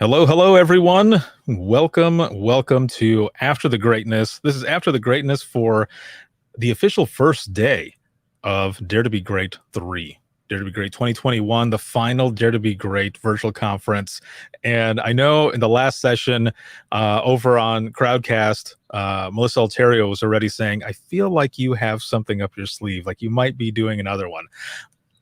Hello, hello, everyone. Welcome to After the Greatness. This is After the Greatness for the official first day of Dare to Be Great 3. Dare to Be Great 2021, the final Dare to Be Great virtual conference. And I know in the last session over on Crowdcast, Melissa Alterio was already saying, I feel like you have something up your sleeve, like you might be doing another one.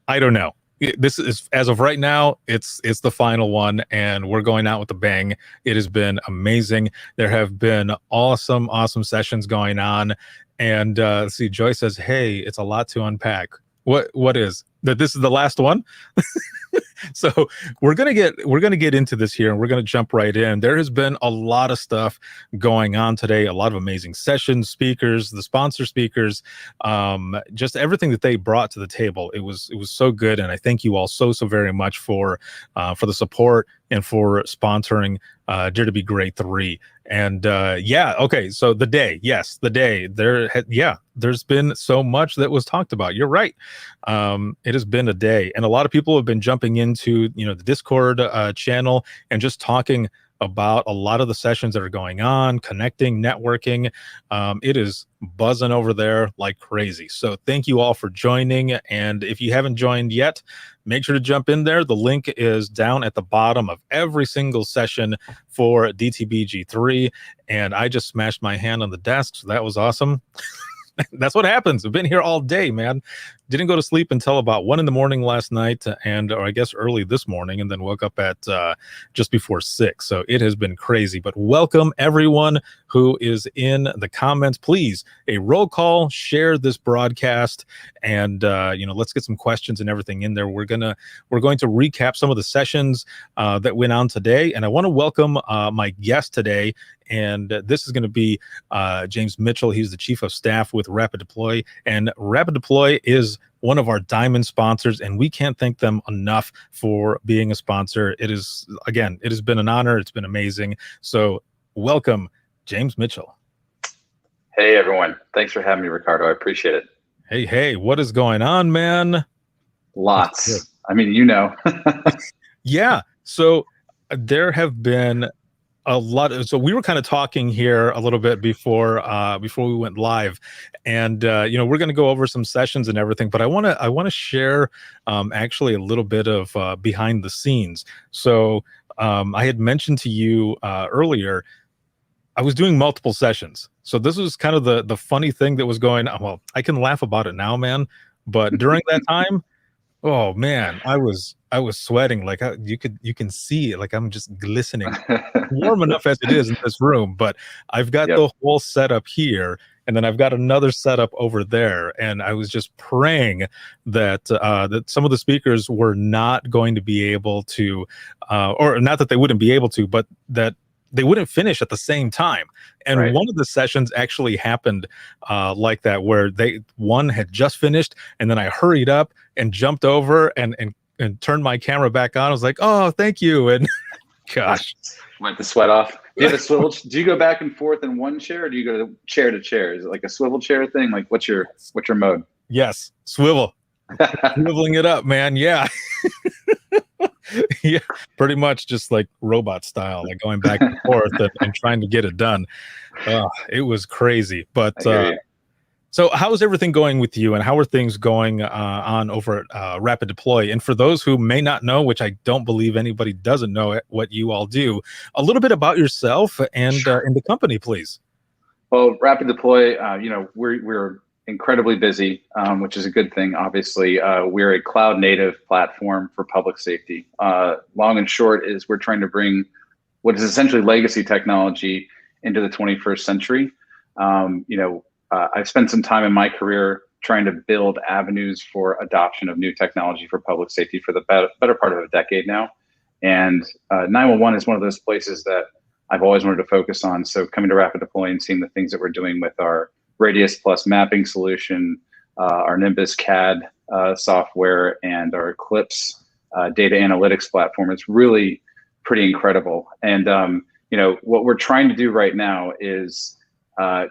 I don't know. This is, as of right now, it's the final one, and we're going out with a bang. It has been amazing. There have been awesome sessions going on, and let's see. Joy says, "Hey, it's a lot to unpack." What is that? This is the last one. So we're gonna get into this here, and we're gonna jump right in. There has been a lot of stuff going on today, a lot of amazing sessions, speakers, the sponsor speakers, just everything that they brought to the table. It was so good, and I thank you all so very much for the support and for sponsoring Dare to Be Great 3. And yeah, okay, so the day, yes, the day there's been so much that was talked about. You're right. It has been a day, and a lot of people have been jumping into the Discord channel and just talking about a lot of the sessions that are going on, connecting, networking. It is buzzing over there like crazy. So thank you all for joining. And if you haven't joined yet, make sure to jump in there. The link is down at the bottom of every single session for DTBG3. And I just smashed my hand on the desk, so that was awesome. That's what happens. I've been here all day, man. Didn't go to sleep until about 1 a.m. last night, or I guess early this morning, and then woke up at just before 6. So it has been crazy. But welcome everyone who is in the comments. Please, a roll call, share this broadcast, and let's get some questions and everything in there. We're going to recap some of the sessions that went on today, and I want to welcome my guest today. And this is going to be James Mitchell. He's the Chief of Staff with Rapid Deploy, and Rapid Deploy is one of our diamond sponsors, and we can't thank them enough for being a sponsor. It has been an honor. It's been amazing. So welcome, James Mitchell. Hey, everyone. Thanks for having me, Ricardo. I appreciate it. Hey, what is going on, man? Lots. I mean, Yeah. So there have been a lot so we were kind of talking here a little bit before we went live, and we're going to go over some sessions and everything, but I want to share actually a little bit of behind the scenes. So I had mentioned to you earlier, I was doing multiple sessions. So this was kind of the funny thing that was going on. Well, I can laugh about it now, man, but during that time, oh man, I was sweating. Like you can see it. Like I'm just glistening. Warm enough as it is in this room, but I've got the whole setup here, and then I've got another setup over there. And I was just praying that that some of the speakers were not going to be able to, or not that they wouldn't be able to, but that they wouldn't finish at the same time. And one of the sessions actually happened like that, where one had just finished, and then I hurried up and jumped over and turned my camera back on. I was like, oh, thank you. And gosh. Went the sweat off. Do you have a swivel? Do you go back and forth in one chair, or do you go chair to chair? Is it like a swivel chair thing? Like what's your mode? Yes, swivel. Swiveling it up, man. Yeah. Yeah, pretty much just like robot style, like going back and forth and trying to get it done. It was crazy. But so how's everything going with you, and how are things going on over at Rapid Deploy? And for those who may not know, which I don't believe anybody doesn't know what you all do, a little bit about yourself and the company, please. Well, Rapid Deploy, we're incredibly busy, which is a good thing. Obviously, we're a cloud native platform for public safety. Long and short is we're trying to bring what is essentially legacy technology into the 21st century. I've spent some time in my career trying to build avenues for adoption of new technology for public safety for the better part of a decade now. And 911 is one of those places that I've always wanted to focus on. So coming to Rapid Deploy and seeing the things that we're doing with our Radius Plus mapping solution, our Nimbus CAD software, and our Eclipse data analytics platform, it's really pretty incredible. And what we're trying to do right now is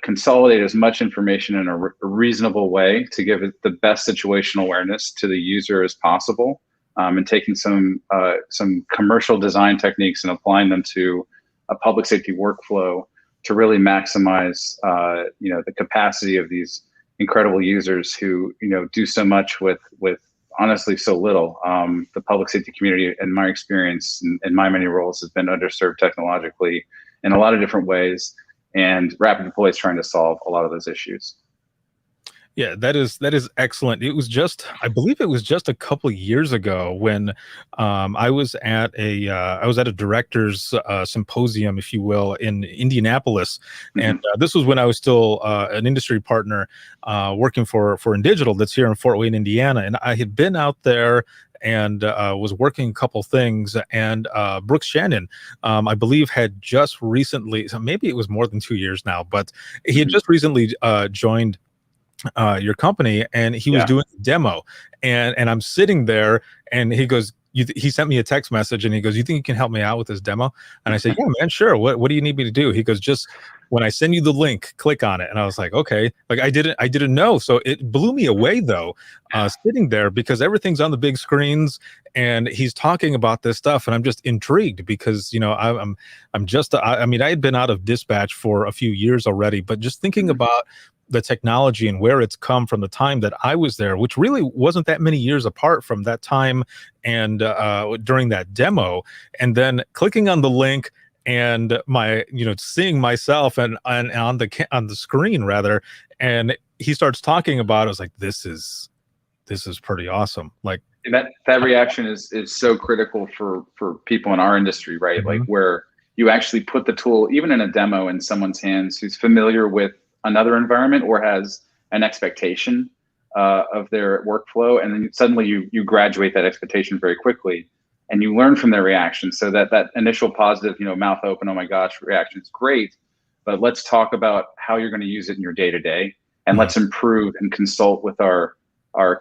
consolidate as much information in a reasonable way to give it the best situational awareness to the user as possible, and taking some commercial design techniques and applying them to a public safety workflow to really maximize the capacity of these incredible users who do so much with honestly so little. The public safety community, in my experience and my many roles, has been underserved technologically in a lot of different ways, and Rapid Deploy is trying to solve a lot of those issues. Yeah, that is excellent. It was just, I believe it was just a couple of years ago when I was at a directors symposium, if you will, in Indianapolis, and this was when I was still an industry partner working for InDigital, that's here in Fort Wayne, Indiana, and I had been out there and was working a couple things, and Brooks Shannon, I believe, had just recently, so maybe it was more than 2 years now, but he had just recently joined your company, and he was doing a demo, and I'm sitting there, and he goes, he sent me a text message, and he goes, "You think you can help me out with this demo?" And I said, "Yeah, man, sure. What do you need me to do?" He goes, "Just when I send you the link, click on it." And I was like, "Okay." Like I didn't know. So it blew me away though, sitting there, because everything's on the big screens and he's talking about this stuff, and I'm just intrigued because I'm just I mean, I had been out of dispatch for a few years already, but just thinking about the technology and where it's come from the time that I was there, which really wasn't that many years apart from that time and during that demo, and then clicking on the link and seeing myself and on the screen rather, and he starts talking about it. I was like, this is pretty awesome. Like, and that reaction is so critical for people in our industry, right? Like where you actually put the tool, even in a demo, in someone's hands who's familiar with another environment or has an expectation of their workflow, and then suddenly you graduate that expectation very quickly, and you learn from their reaction. So that initial positive, mouth open, oh my gosh, reaction is great, but let's talk about how you're going to use it in your day to day, and let's improve and consult with our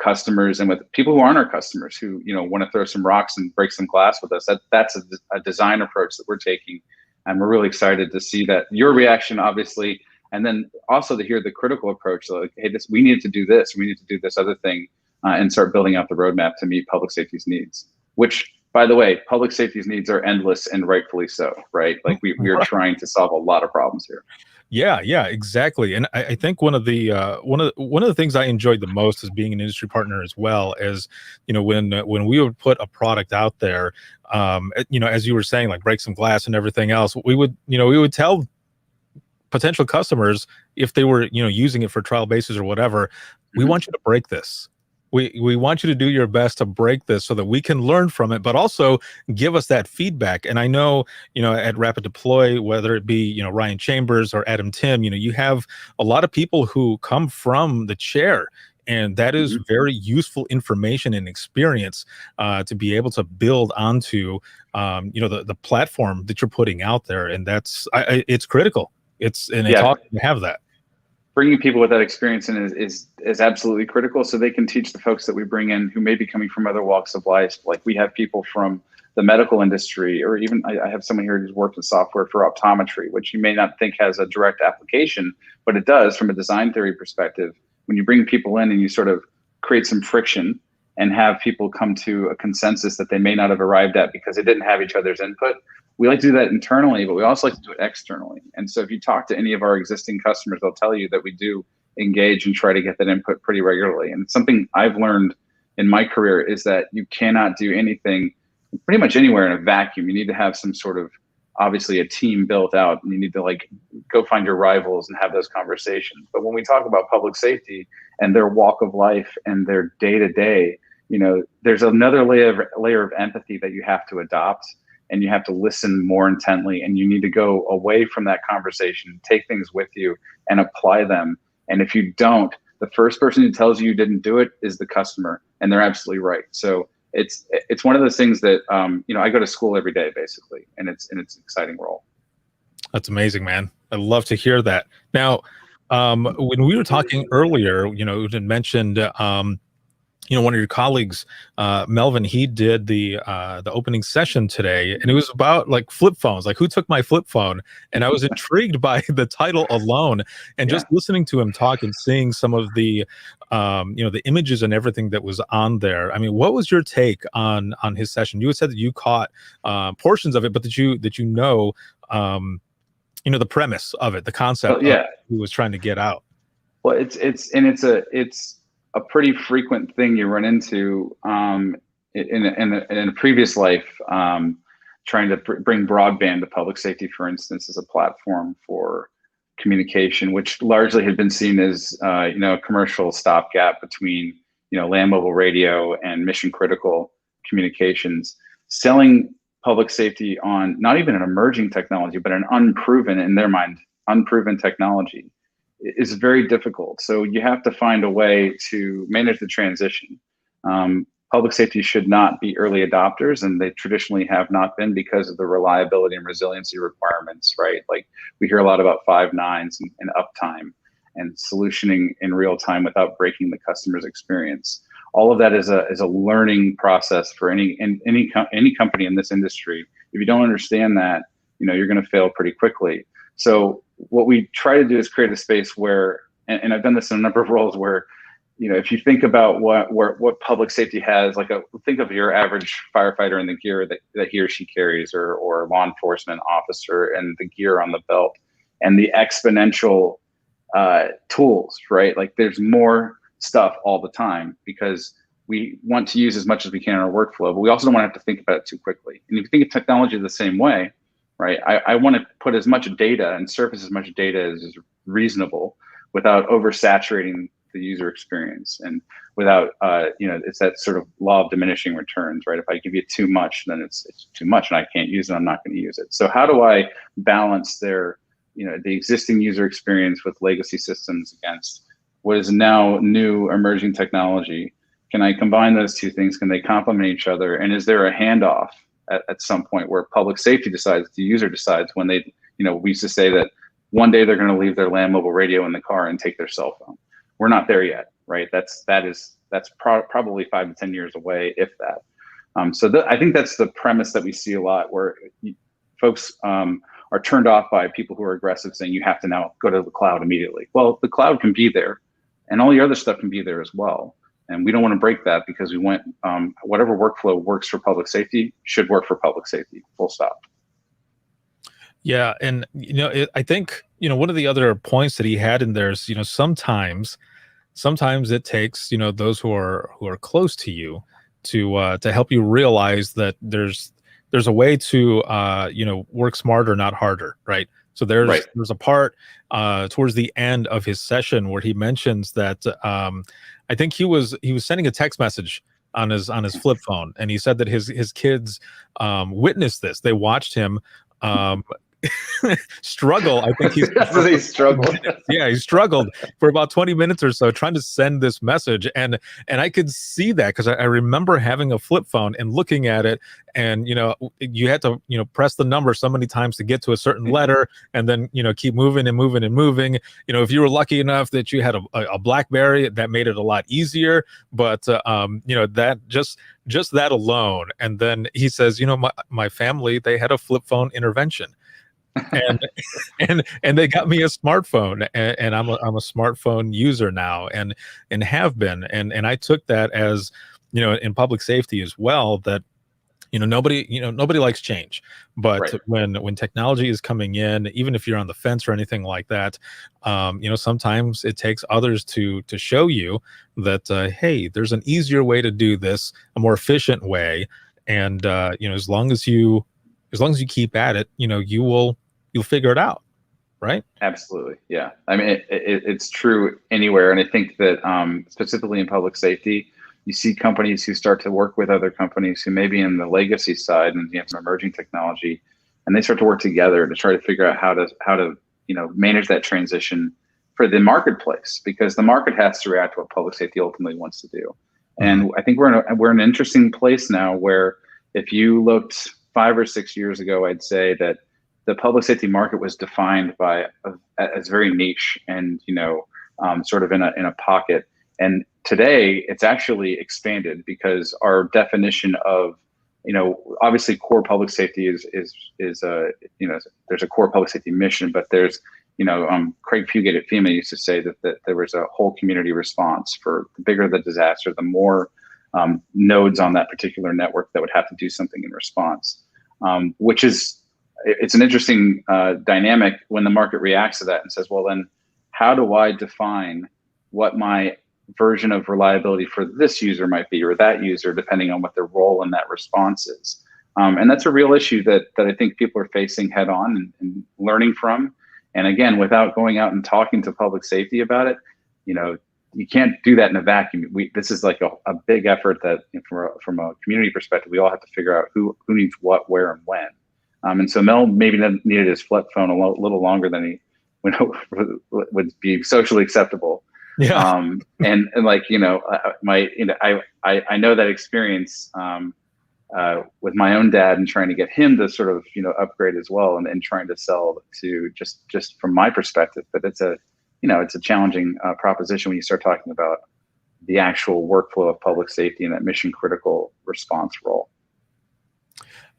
customers and with people who aren't our customers, who want to throw some rocks and break some glass with us. That's a design approach that we're taking, and we're really excited to see that your reaction, obviously. And then also to hear the critical approach, like, hey, we need to do this, we need to do this other thing, and start building out the roadmap to meet public safety's needs. Which, by the way, public safety's needs are endless, and rightfully so, right? Like we are trying to solve a lot of problems here. Yeah, exactly. And I think one of the things I enjoyed the most as being an industry partner, as well as, when we would put a product out there, as you were saying, like break some glass and everything else, we would tell potential customers, if they were using it for trial basis or whatever, we want you to break this. We want you to do your best to break this so that we can learn from it, but also give us that feedback. And I know, at Rapid Deploy, whether it be, Ryan Chambers or Adam Tim, you have a lot of people who come from the chair, and that is very useful information and experience to be able to build onto, the platform that you're putting out there. And it's critical. It's awesome to have that. Bringing people with that experience in is absolutely critical, so they can teach the folks that we bring in who may be coming from other walks of life. Like we have people from the medical industry, or even I have someone here who's worked in software for optometry, which you may not think has a direct application, but it does from a design theory perspective. When you bring people in and you sort of create some friction and have people come to a consensus that they may not have arrived at because they didn't have each other's input, we like to do that internally, but we also like to do it externally. And so if you talk to any of our existing customers, they'll tell you that we do engage and try to get that input pretty regularly. And something I've learned in my career is that you cannot do anything pretty much anywhere in a vacuum. You need to have some sort of, obviously, a team built out, and you need to go find your rivals and have those conversations. But when we talk about public safety and their walk of life and their day to day, there's another layer of empathy that you have to adopt, and you have to listen more intently, and you need to go away from that conversation, take things with you and apply them. And if you don't, the first person who tells you didn't do it is the customer, and they're absolutely right. So it's one of those things that, I go to school every day basically, and it's an exciting role. That's amazing, man. I love to hear that. Now, when we were talking earlier, you had mentioned, one of your colleagues, Melvin, he did the opening session today, and it was about like flip phones, like who took my flip phone, and I was intrigued by the title alone, and just listening to him talk and seeing some of the the images and everything that was on there. I mean, what was your take on his session? You had said that you caught portions of it, but the premise of it, the concept of he was trying to get out. Well, it's a pretty frequent thing you run into in a previous life, trying to bring broadband to public safety, for instance, as a platform for communication, which largely had been seen as a commercial stopgap between land mobile radio and mission critical communications. Selling public safety on not even an emerging technology, but an unproven, in their mind, unproven technology is very difficult. So you have to find a way to manage the transition. Public safety should not be early adopters, and they traditionally have not been because of the reliability and resiliency requirements, right? Like we hear a lot about 5 nines and uptime and solutioning in real time without breaking the customer's experience. All of that is a learning process for any company in this industry. If you don't understand that, you're going to fail pretty quickly. So what we try to do is create a space where, and I've done this in a number of roles where, if you think about what public safety has, think of your average firefighter and the gear that he or she carries, or law enforcement officer and the gear on the belt, and the exponential tools, right? Like there's more stuff all the time because we want to use as much as we can in our workflow, but we also don't want to have to think about it too quickly. And if you think of technology the same way, right? I want to put as much data and surface as much data as is reasonable without oversaturating the user experience, and without it's that sort of law of diminishing returns, right? If I give you too much, then it's too much and I can't use it, I'm not going to use it. So how do I balance the existing user experience with legacy systems against what is now new emerging technology? Can I combine those two things? Can they complement each other? And is there a handoff at some point where public safety decides, the user decides when they, we used to say that one day they're going to leave their land mobile radio in the car and take their cell phone. We're not there yet, right? That's probably 5 to 10 years away, if that. I think that's the premise that we see a lot, where folks are turned off by people who are aggressive, saying you have to now go to the cloud immediately. Well, the cloud can be there, and all the other stuff can be there as well. And we don't want to break that, because we want whatever workflow works for public safety should work for public safety, full stop. Yeah. And, I think, one of the other points that he had in there is, sometimes it takes, those who are close to you to help you realize that there's a way to, work smarter, not harder. Right. So there's a part towards the end of his session where he mentions that I think he was sending a text message on his flip phone, and he said that his kids witnessed this. They watched him struggle. I think he struggled. Yeah, he struggled for about 20 minutes or so trying to send this message, and I could see that, because I remember having a flip phone and looking at it, and you had to press the number so many times to get to a certain letter, and then keep moving and moving and moving. If you were lucky enough that you had a BlackBerry, that made it a lot easier, but that just that alone. And then he says, my family, they had a flip phone intervention. and they got me a smartphone, and I'm a smartphone user now, and have been, and I took that as in public safety as well, that nobody likes change, but when technology is coming in, even if you're on the fence or anything like that, sometimes it takes others to show you that hey, there's an easier way to do this, a more efficient way, and as long as you keep at it, you'll figure it out, right? Absolutely. Yeah. I mean, it's true anywhere. And I think that specifically in public safety, you see companies who start to work with other companies who may be in the legacy side and some emerging technology, and they start to work together to try to figure out how to manage that transition for the marketplace, because the market has to react to what public safety ultimately wants to do. And I think we're in an interesting place now, where if you looked 5 or 6 years ago, I'd say that the public safety market was defined as very niche and sort of in a pocket. And today it's actually expanded because our definition of, obviously core public safety is there's a core public safety mission, but there's, Craig Fugate at FEMA used to say that there was a whole community response. For the bigger the disaster, the more nodes on that particular network that would have to do something in response, which is, it's an interesting dynamic when the market reacts to that and says, well, then how do I define what my version of reliability for this user might be, or that user, depending on what their role in that response is. And that's a real issue that I think people are facing head on and learning from. And again, without going out and talking to public safety about it, you can't do that in a vacuum. This is like a big effort that from a community perspective, we all have to figure out who needs what, where, and when. And so Mel maybe needed his flip phone a little longer than he would be socially acceptable. Yeah. And like, I know that experience with my own dad and trying to get him to sort of, upgrade as well, and trying to sell to just from my perspective. But it's a challenging proposition when you start talking about the actual workflow of public safety and that mission critical response role.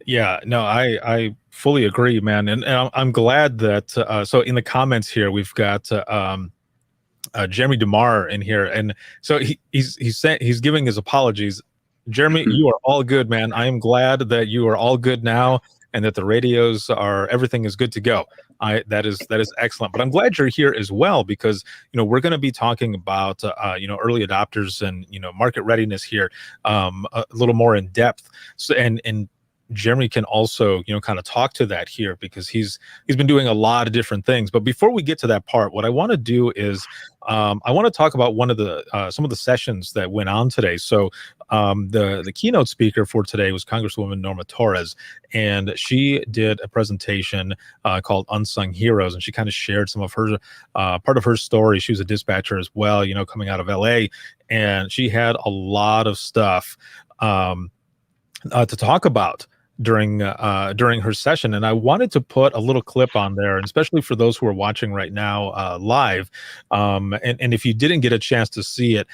Yeah, no, I fully agree, man. And I'm glad that, so in the comments here, we've got, Jeremy DeMar in here, and so he's giving his apologies. Jeremy, you are all good, man. I am glad that you are all good now, and that the radios everything is good to go. That is excellent. But I'm glad you're here as well, because we're going to be talking about early adopters and market readiness here a little more in depth. So and Jeremy can also, kind of talk to that here, because he's been doing a lot of different things. But before we get to that part, what I want to do is I want to talk about one of the some of the sessions that went on today. So the keynote speaker for today was Congresswoman Norma Torres, and she did a presentation called Unsung Heroes, and she kind of shared some of her part of her story. She was a dispatcher as well, coming out of LA, and she had a lot of stuff to talk about during her session. And I wanted to put a little clip on there, and especially for those who are watching right now live. And if you didn't get a chance to see it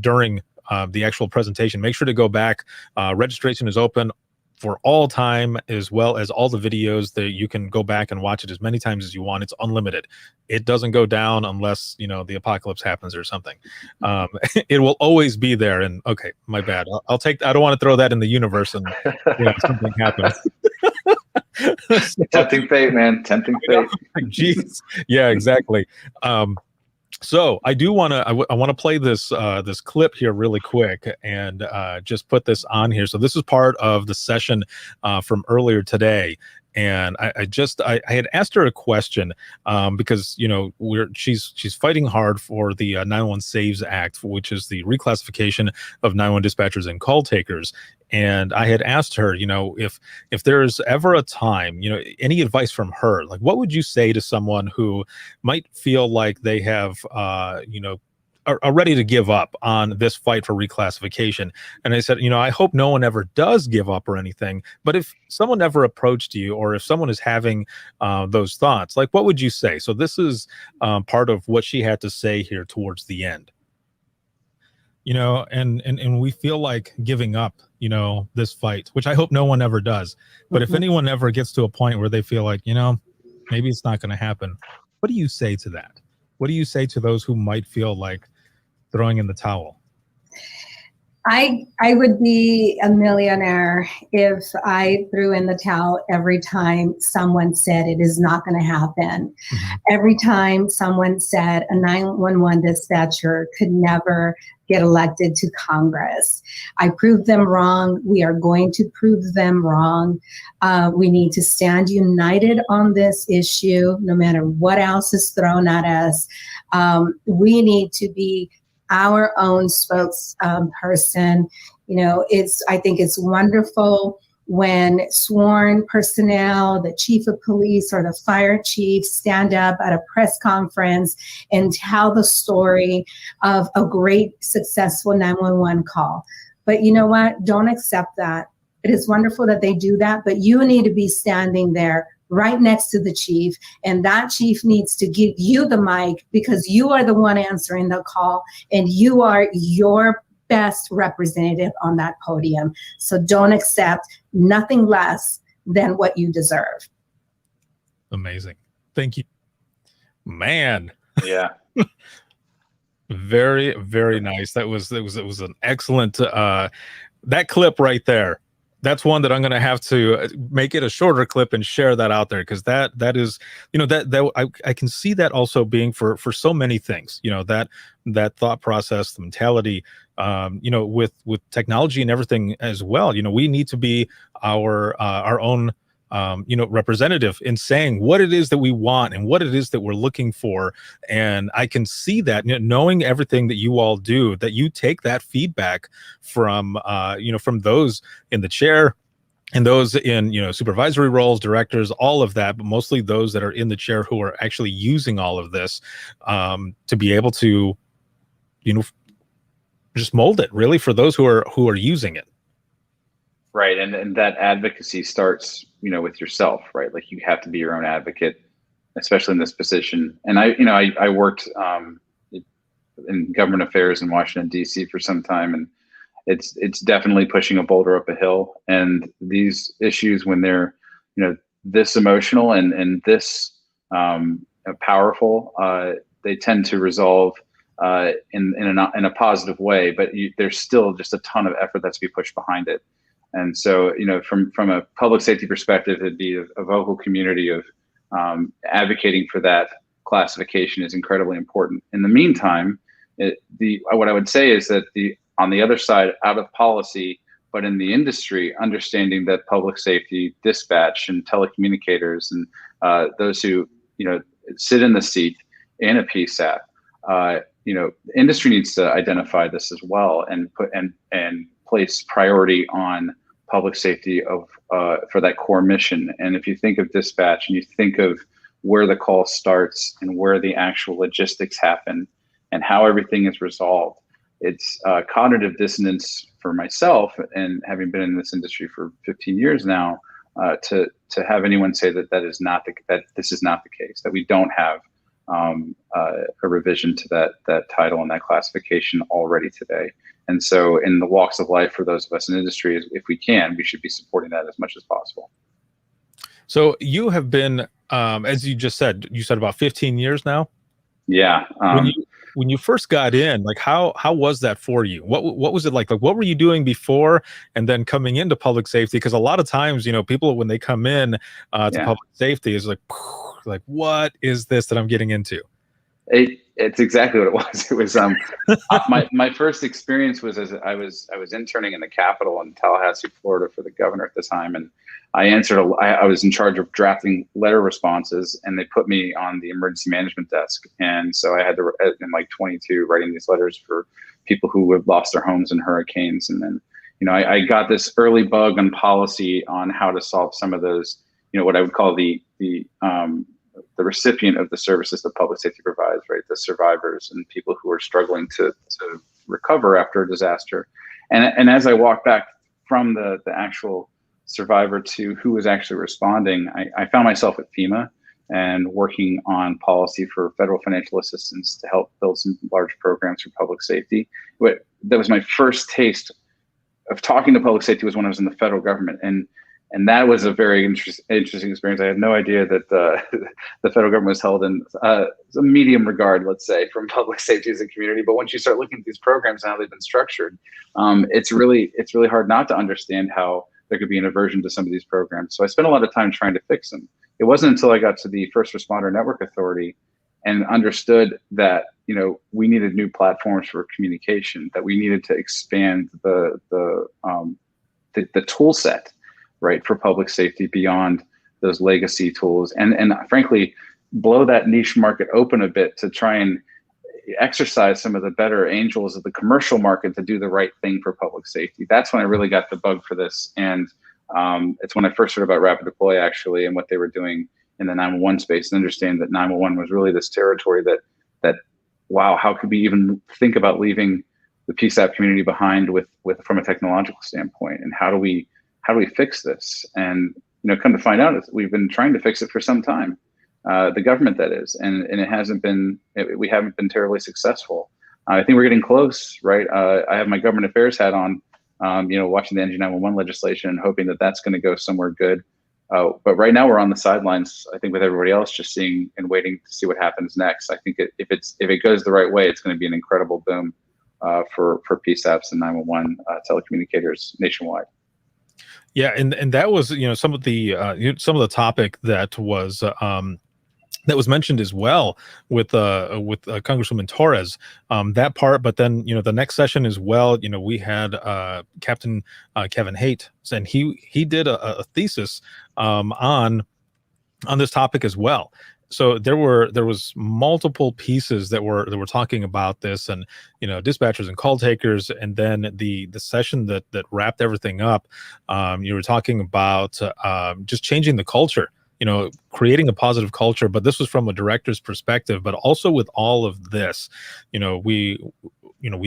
during the actual presentation, make sure to go back. Registration is open for all time, as well as all the videos that you can go back and watch it as many times as you want. It's unlimited. It doesn't go down unless, the apocalypse happens or something. It will always be there. And okay, my bad. I don't want to throw that in the universe and something happens. Tempting fate, man. Tempting fate. Jeez. Yeah, exactly. So I do want to, I want to play this this clip here really quick, and just put this on here. So this is part of the session from earlier today. And I had asked her a question because she's fighting hard for the 911 Saves Act, which is the reclassification of 911 dispatchers and call takers. And I had asked her, if there's ever a time, any advice from her, like what would you say to someone who might feel like they have, are ready to give up on this fight for reclassification? And I said, I hope no one ever does give up or anything, but if someone ever approached you, or if someone is having those thoughts, like what would you say? So this is part of what she had to say here towards the end. And we feel like giving up, this fight, which I hope no one ever does. But if anyone ever gets to a point where they feel like, maybe it's not going to happen, what do you say to that? What do you say to those who might feel like throwing in the towel? I would be a millionaire if I threw in the towel every time someone said it is not going to happen. Mm-hmm. Every time someone said a 911 dispatcher could never get elected to Congress. I proved them wrong. We are going to prove them wrong. We need to stand united on this issue, no matter what else is thrown at us. We need to be our own spokesperson. I think it's wonderful when sworn personnel, the chief of police or the fire chief, stand up at a press conference and tell the story of a great, successful 911 call. But you know what? Don't accept that. It is wonderful that they do that, but you need to be standing there right next to the chief, and that chief needs to give you the mic because you are the one answering the call and you are your best representative on that podium. So don't accept nothing less than what you deserve. Amazing. Thank you. Man. Yeah. Very, very nice. That was an excellent that clip right there. That's one that I'm going to have to make it a shorter clip and share that out there, because that is, that I can see that also being for so many things, that thought process, the mentality, with technology and everything as well. We need to be our own representative in saying what it is that we want and what it is that we're looking for. And I can see that, knowing everything that you all do, that you take that feedback from those in the chair and those in, supervisory roles, directors, all of that, but mostly those that are in the chair who are actually using all of this, to be able to, just mold it really for those who are using it. Right. And that advocacy starts, with yourself, right? Like you have to be your own advocate, especially in this position. And I worked in government affairs in Washington, D.C. for some time, and it's definitely pushing a boulder up a hill. And these issues, when they're, this emotional and this powerful, they tend to resolve in a positive way, but there's still just a ton of effort that's to be pushed behind it. And so, from a public safety perspective, it'd be a vocal community of advocating for that classification is incredibly important. In the meantime, what I would say is that on the other side, out of policy, but in the industry, understanding that public safety, dispatch, and telecommunicators, and those who sit in the seat in a PSAP, the industry needs to identify this as well and place priority on public safety for that core mission. And if you think of dispatch and you think of where the call starts and where the actual logistics happen and how everything is resolved, it's cognitive dissonance for myself, and having been in this industry for 15 years now, to have anyone say that this is not the case, that we don't have a revision to that title and that classification already today. And so in the walks of life for those of us in industry, if we can, we should be supporting that as much as possible. So you have been, as you just said, about 15 years now? Yeah. When you first got in, like how was that for you? What was it like? Like what were you doing before and then coming into public safety? Because a lot of times, people, when they come in to public safety, is like what is this that I'm getting into? It's exactly what it was. It was my first experience was as I was interning in the Capitol in Tallahassee, Florida, for the governor at the time, and I was in charge of drafting letter responses, and they put me on the emergency management desk, and so I had to, in like 22, writing these letters for people who had lost their homes in hurricanes, and then I got this early bug on policy on how to solve some of those, what I would call the recipient of the services that public safety provides, right? The survivors and people who are struggling to recover after a disaster. And as I walked back from the actual survivor to who was actually responding, I found myself at FEMA and working on policy for federal financial assistance to help build some large programs for public safety. But that was my first taste of talking to public safety, was when I was in the federal government. And that was a very interesting experience. I had no idea that the federal government was held in a medium regard, let's say, from public safety as a community. But once you start looking at these programs and how they've been structured, it's really hard not to understand how there could be an aversion to some of these programs. So I spent a lot of time trying to fix them. It wasn't until I got to the First Responder Network Authority and understood that we needed new platforms for communication, that we needed to expand the tool set, right, for public safety beyond those legacy tools, and frankly, blow that niche market open a bit to try and exercise some of the better angels of the commercial market to do the right thing for public safety. That's when I really got the bug for this, and it's when I first heard about Rapid Deploy, actually, and what they were doing in the 911 space, and understand that 911 was really this territory that wow, how could we even think about leaving the PSAP community behind with from a technological standpoint, and how do we fix this? And come to find out, we've been trying to fix it for some time. The government, that is, and we haven't been terribly successful. I think we're getting close, right? I have my government affairs hat on, watching the NG911 legislation and hoping that that's going to go somewhere good. But right now we're on the sidelines, I think, with everybody else, just seeing and waiting to see what happens next. I think if it goes the right way, it's going to be an incredible boom for PSAPs and 911 telecommunicators nationwide. Yeah, and that was some of the topic that was mentioned as well with Congresswoman Torres, that part. But then the next session as well, we had Captain Kevin Haight, and he did a thesis on this topic as well. So there was multiple pieces that were talking about this, and dispatchers and call takers, and then the session that wrapped everything up. You were talking about just changing the culture, creating a positive culture. But this was from a director's perspective, but also with all of this, we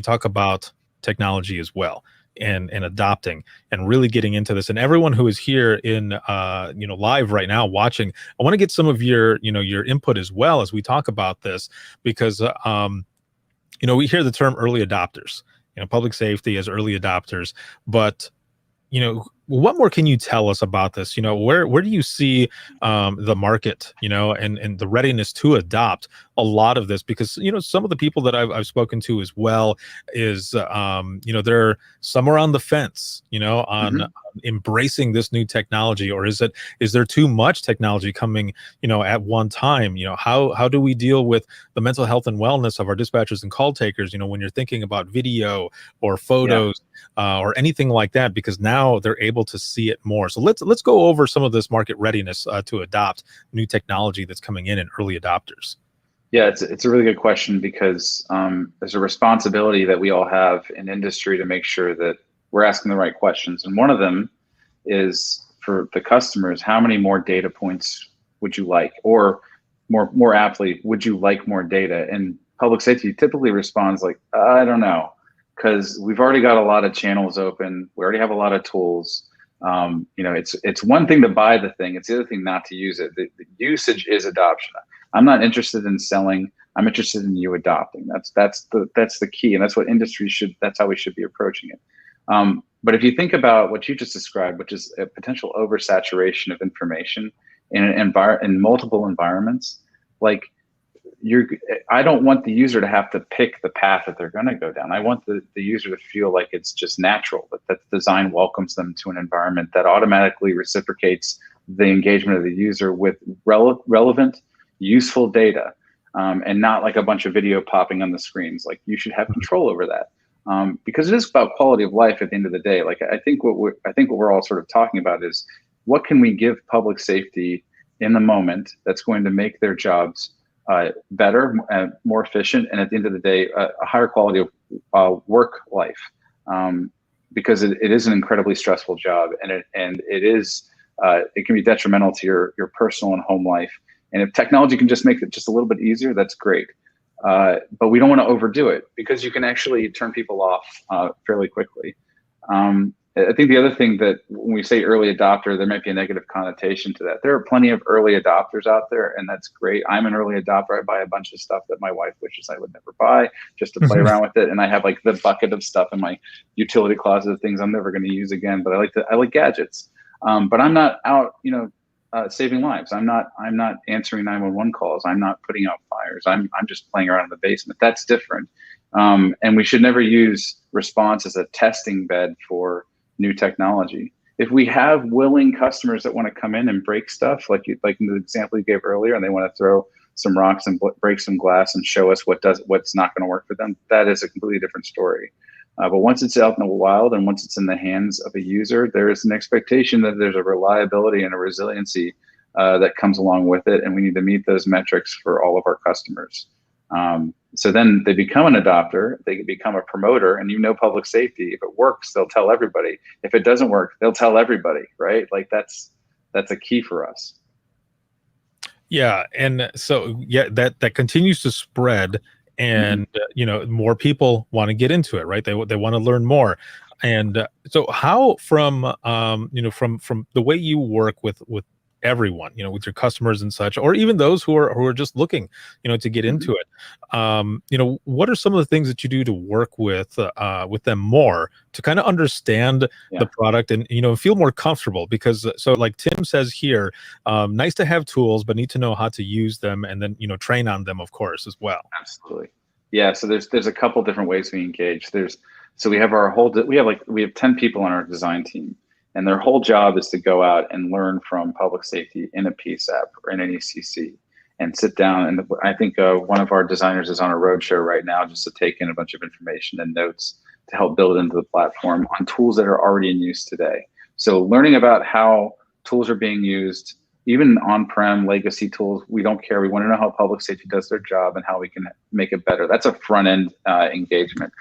talk about technology as well, and adopting and really getting into this. And everyone who is here in live right now watching, I want to get some of your input as well as we talk about this, because we hear the term early adopters, public safety as early adopters, but what more can you tell us about this? Where do you see the market, and the readiness to adopt a lot of this? Because some of the people that I've spoken to as well is they're somewhere on the fence, on embracing this new technology, or is there too much technology coming at one time? How do we deal with the mental health and wellness of our dispatchers and call takers, when you're thinking about video or photos, or anything like that, because now they're able to see it more. So let's go over some of this market readiness to adopt new technology that's coming in early adopters. Yeah, it's a really good question, because there's a responsibility that we all have in industry to make sure that we're asking the right questions. And one of them is, for the customers, how many more data points would you like? Or more aptly, would you like more data? And public safety typically responds like, I don't know, because we've already got a lot of channels open. We already have a lot of tools. It's one thing to buy the thing. It's the other thing not to use it. The usage is adoption. I'm not interested in selling. I'm interested in you adopting. That's the key, and that's what industry should. That's how we should be approaching it. But if you think about what you just described, which is a potential oversaturation of information in multiple environments, like I don't want the user to have to pick the path that they're going to go down. I want the user to feel like it's just natural, that the design welcomes them to an environment that automatically reciprocates the engagement of the user with relevant, useful data, and not like a bunch of video popping on the screens. Like, you should have control over that, because it is about quality of life at the end of the day. Like, I think what we're all sort of talking about is, what can we give public safety in the moment that's going to make their jobs better, more efficient, and at the end of the day, a higher quality of work life, because it is an incredibly stressful job, and it can be detrimental to your personal and home life. And if technology can just make it just a little bit easier, that's great. But we don't want to overdo it, because you can actually turn people off fairly quickly. I think the other thing, that when we say early adopter, there might be a negative connotation to that. There are plenty of early adopters out there, and that's great. I'm an early adopter. I buy a bunch of stuff that my wife wishes I would never buy, just to play around with it. And I have like the bucket of stuff in my utility closet of things I'm never going to use again. But I like gadgets. But I'm not out, saving lives. I'm not answering 911 calls. I'm not putting out fires. I'm just playing around in the basement. That's different. And we should never use response as a testing bed for new technology. If we have willing customers that want to come in and break stuff, like in the example you gave earlier, and they want to throw some rocks and break some glass and show us what's not going to work for them, that is a completely different story. But once it's out in the wild, and once it's in the hands of a user, there is an expectation that there's a reliability and a resiliency that comes along with it, and we need to meet those metrics for all of our customers. So then they become an adopter, they become a promoter, and public safety, if it works, they'll tell everybody. If it doesn't work, they'll tell everybody, right? Like, that's a key for us. Yeah, and so that continues to spread, and more people want to get into it, right? They want to learn more. And so how from from the way you work with everyone, with your customers and such, or even those who are just looking, to get into it, what are some of the things that you do to work with them more to kind of understand the product and feel more comfortable? Because so like Tim says here, nice to have tools, but need to know how to use them, and then train on them, of course, as well. Absolutely. Yeah. So there's a couple different ways we engage. So we have we have 10 people on our design team, and their whole job is to go out and learn from public safety in a PSAP or in an ECC and sit down. And I think one of our designers is on a roadshow right now just to take in a bunch of information and notes to help build into the platform on tools that are already in use today. So learning about how tools are being used, even on-prem legacy tools, we don't care. We want to know how public safety does their job and how we can make it better. That's a front-end engagement.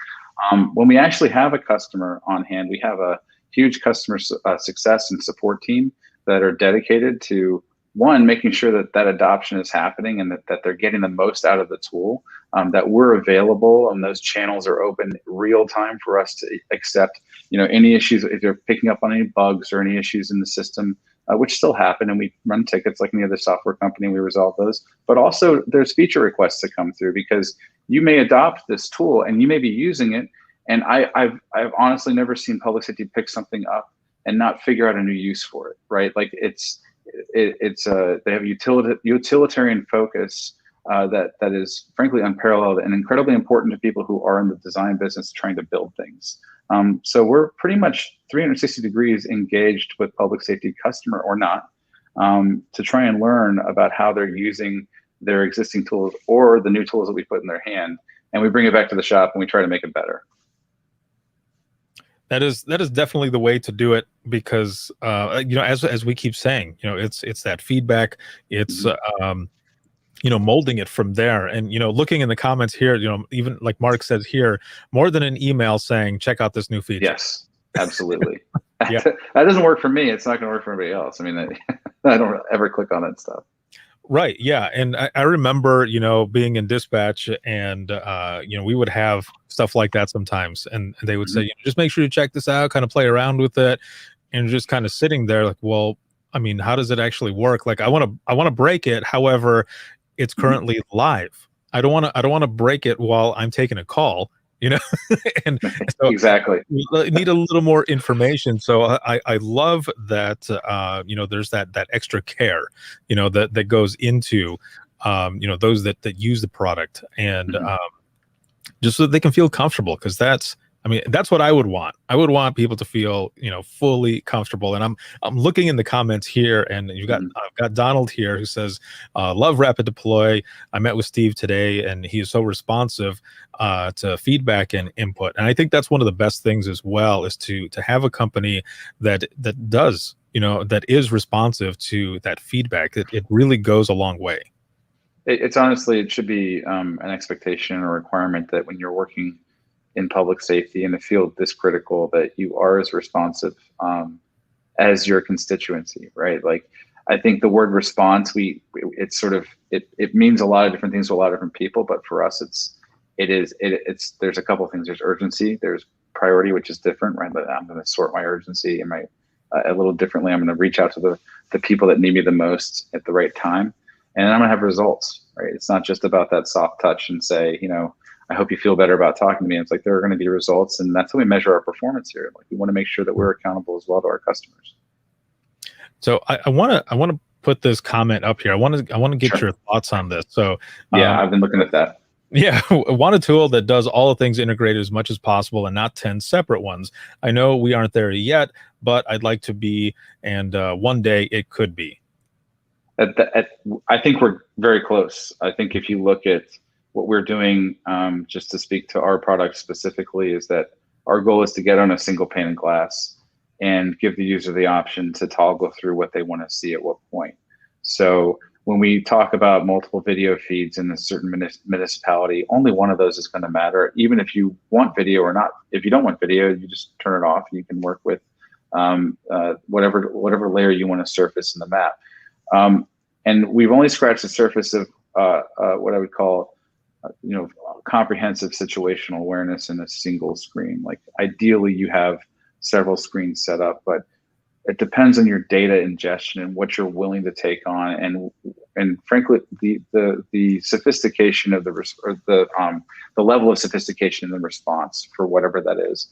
When we actually have a customer on hand, we have a huge customer success and support team that are dedicated to, one, making sure that adoption is happening and that they're getting the most out of the tool, that we're available and those channels are open real time for us to accept, any issues, if they're picking up on any bugs or any issues in the system, which still happen, and we run tickets like any other software company, we resolve those. But also there's feature requests that come through because you may adopt this tool and you may be using it. And I've honestly never seen public safety pick something up and not figure out a new use for it, right? Like they have utilitarian focus that is frankly unparalleled and incredibly important to people who are in the design business trying to build things. So we're pretty much 360 degrees engaged with public safety, customer or not, to try and learn about how they're using their existing tools or the new tools that we put in their hand, and we bring it back to the shop and we try to make it better. That is definitely the way to do it, because as we keep saying, it's that feedback, it's molding it from there. And looking in the comments here, even like Mark says here, more than an email saying check out this new feature. Yes, absolutely. Yeah. That doesn't work for me. It's not going to work for everybody else. I mean, I don't ever click on that stuff. Right. Yeah. And I remember, being in dispatch, and, we would have stuff like that sometimes. And they would say, just make sure you check this out, kind of play around with it, and just kind of sitting there like, well, I mean, how does it actually work? Like, I want to break it. However, it's currently live. I don't want to break it while I'm taking a call. And so exactly, we need a little more information. So I love that there's that extra care that goes into those that use the product, and just so that they can feel comfortable, because that's what I would want. I would want people to feel fully comfortable. And I'm looking in the comments here, and I've got Donald here who says, love Rapid Deploy. I met with Steve today, and he is so responsive to feedback and input. And I think that's one of the best things as well, is to have a company that does, that is responsive to that feedback. It really goes a long way. It's honestly, it should be an expectation or requirement that when you're working in public safety in a field this critical, that you are as responsive as your constituency, right? Like, I think the word response, it means a lot of different things to a lot of different people, but for us, there's a couple of things. There's urgency, there's priority, which is different, right? But I'm going to sort my urgency and a little differently. I'm going to reach out to the people that need me the most at the right time, and I'm going to have results, right? It's not just about that soft touch and say, I hope you feel better about talking to me. It's like, there are going to be results, and that's how we measure our performance here. Like, we want to make sure that we're accountable as well to our customers. So I want to put this comment up here. I want to get your thoughts on this. So yeah, I've been looking at that. Yeah, want a tool that does all the things integrated as much as possible and not 10 separate ones. I know we aren't there yet, but I'd like to be, and one day it could be. I think we're very close. I think if you look at what we're doing, just to speak to our product specifically, is that our goal is to get on a single pane of glass and give the user the option to toggle through what they want to see at what point. So when we talk about multiple video feeds in a certain municipality, only one of those is going to matter. Even if you want video or not, if you don't want video, you just turn it off. You can work with whatever layer you want to surface in the map. And we've only scratched the surface of what I would call comprehensive situational awareness in a single screen. Like, ideally, you have several screens set up, but it depends on your data ingestion and what you're willing to take on, and frankly, the sophistication of the level of sophistication in the response for whatever that is.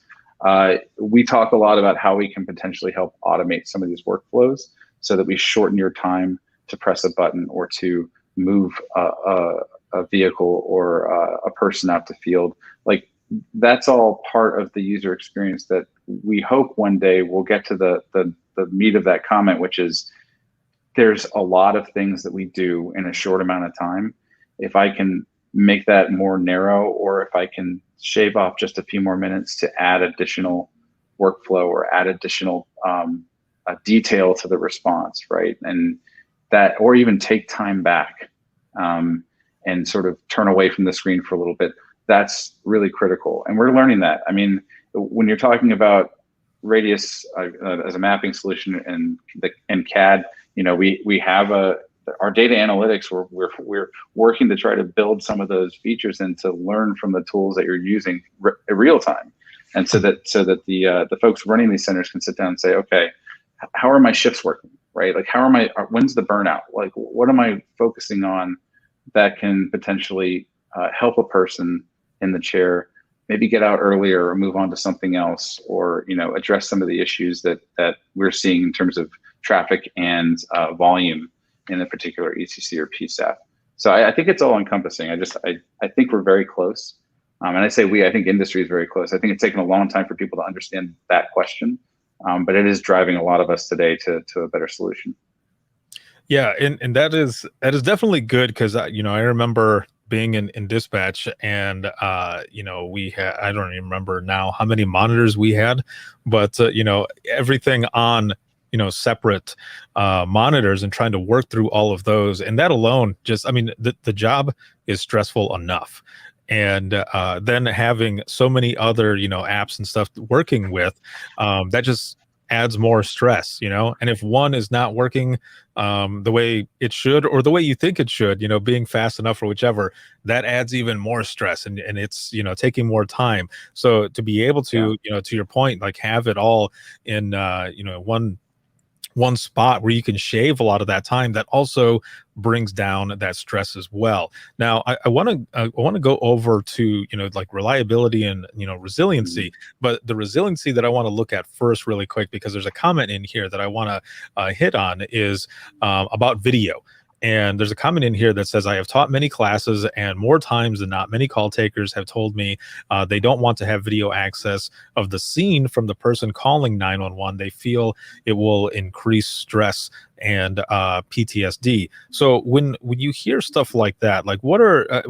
We talk a lot about how we can potentially help automate some of these workflows so that we shorten your time to press a button or to move a vehicle or a person out to field. Like, that's all part of the user experience that we hope one day we'll get to the meat of that comment, which is there's a lot of things that we do in a short amount of time. If I can make that more narrow, or if I can shave off just a few more minutes to add additional workflow or add additional detail to the response, right? And that, or even take time back and sort of turn away from the screen for a little bit, that's really critical. And we're learning that. I mean, when you're talking about Radius as a mapping solution and CAD, you know, we have our data analytics. We're working to try to build some of those features and to learn from the tools that you're using real time, and so that the folks running these centers can sit down and say, okay, how are my shifts working, right? Like, when's the burnout? Like, what am I focusing on that can potentially help a person in the chair maybe get out earlier or move on to something else, or, you know, address some of the issues that we're seeing in terms of traffic and volume in a particular ECC or PSAP. So I think it's all encompassing. I think we're very close. And I say I think industry is very close. I think it's taken a long time for people to understand that question, but it is driving a lot of us today to a better solution. Yeah, and that is definitely good, because you know, I remember being in dispatch, and you know, we had, I don't even remember now how many monitors we had, but you know, everything on, you know, separate monitors, and trying to work through all of those, and that alone, just, I mean, the job is stressful enough, and then having so many other, you know, apps and stuff working with, that just adds more stress, you know. And if one is not working the way it should, or the way you think it should, you know, being fast enough or whichever, that adds even more stress, and it's, you know, taking more time. So to be able to, you know, to your point, like, have it all in you know, one spot where you can shave a lot of that time, that also brings down that stress as well. Now, I want to go over to, you know, like, reliability and, you know, resiliency, but the resiliency that I want to look at first really quick, because there's a comment in here that I want to hit on, is about video. And there's a comment in here that says, I have taught many classes, and more times than not, many call takers have told me they don't want to have video access of the scene from the person calling 911. They feel it will increase stress and PTSD. So when you hear stuff like that, like, what are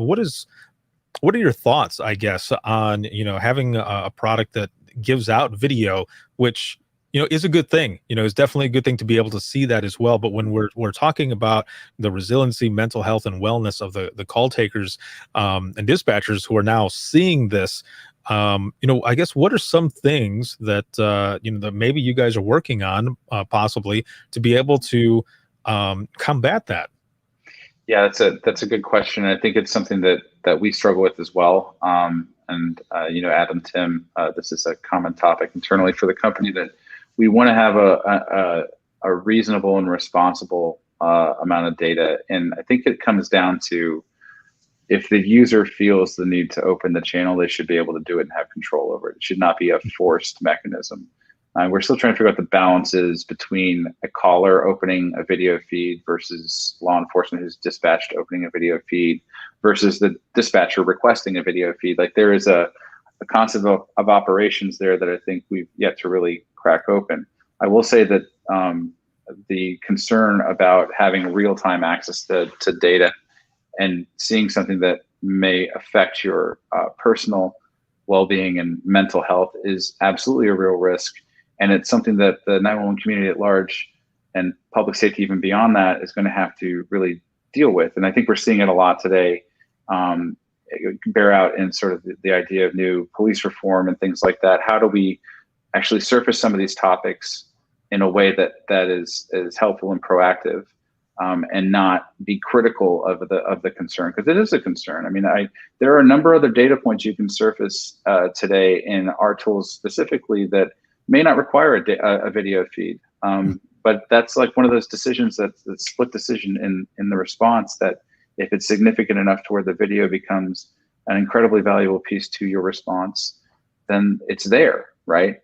your thoughts, I guess, on, you know, having a product that gives out video, which, you know, is a good thing, you know, is definitely a good thing to be able to see that as well. But when we're talking about the resiliency, mental health, and wellness of the call takers and dispatchers who are now seeing this, you know, I guess, what are some things that, you know, that maybe you guys are working on possibly to be able to combat that? Yeah, that's a good question. I think it's something that we struggle with as well. And you know, Adam, Tim, this is a common topic internally for the company, that we want to have a reasonable and responsible amount of data. And I think it comes down to, if the user feels the need to open the channel, they should be able to do it and have control over it. It should not be a forced mechanism. We're still trying to figure out the balances between a caller opening a video feed versus law enforcement who's dispatched opening a video feed versus the dispatcher requesting a video feed. Like, there is a concept of operations there that I think we've yet to really crack open. I will say that the concern about having real-time access to data and seeing something that may affect your personal well-being and mental health is absolutely a real risk. And it's something that the 911 community at large, and public safety even beyond that, is going to have to really deal with. And I think we're seeing it a lot today. It can bear out in sort of the idea of new police reform and things like that. How do we actually surface some of these topics in a way that is helpful and proactive, and not be critical of the concern, because it is a concern. I mean, there are a number of other data points you can surface today in our tools specifically that may not require a video feed. But that's like one of those decisions that's the split decision in the response, that if it's significant enough to where the video becomes an incredibly valuable piece to your response, then it's there, right?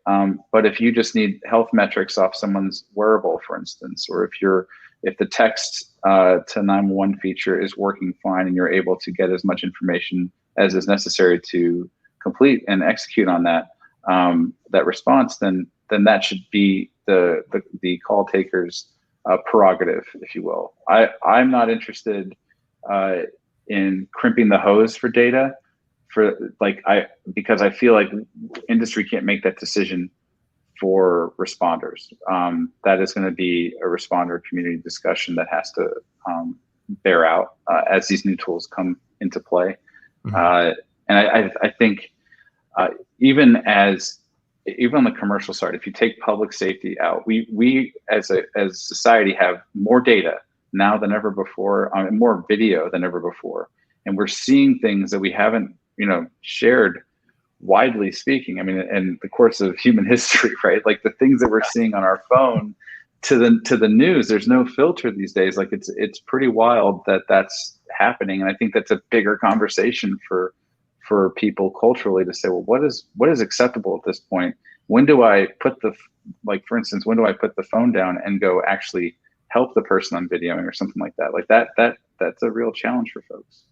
But if you just need health metrics off someone's wearable, for instance, or if the text to 911 feature is working fine and you're able to get as much information as is necessary to complete and execute on that response, then that should be the call taker's prerogative, if you will. I'm not interested in crimping the hose for data because I feel like industry can't make that decision for responders. That is going to be a responder community discussion that has to bear out as these new tools come into play. And I think even on the commercial side, if you take public safety out, we as society have more data now than ever before, more video than ever before, and we're seeing things that we haven't, shared, widely speaking. I mean, in the course of human history, right? Like the things that we're seeing on our phone to the news, there's no filter these days. Like it's pretty wild that that's happening, and I think that's a bigger conversation for people culturally to say, well, what is acceptable at this point? When do I put for instance, when do I put the phone down and go actually help the person I'm videoing or something like that? Like that's a real challenge for folks.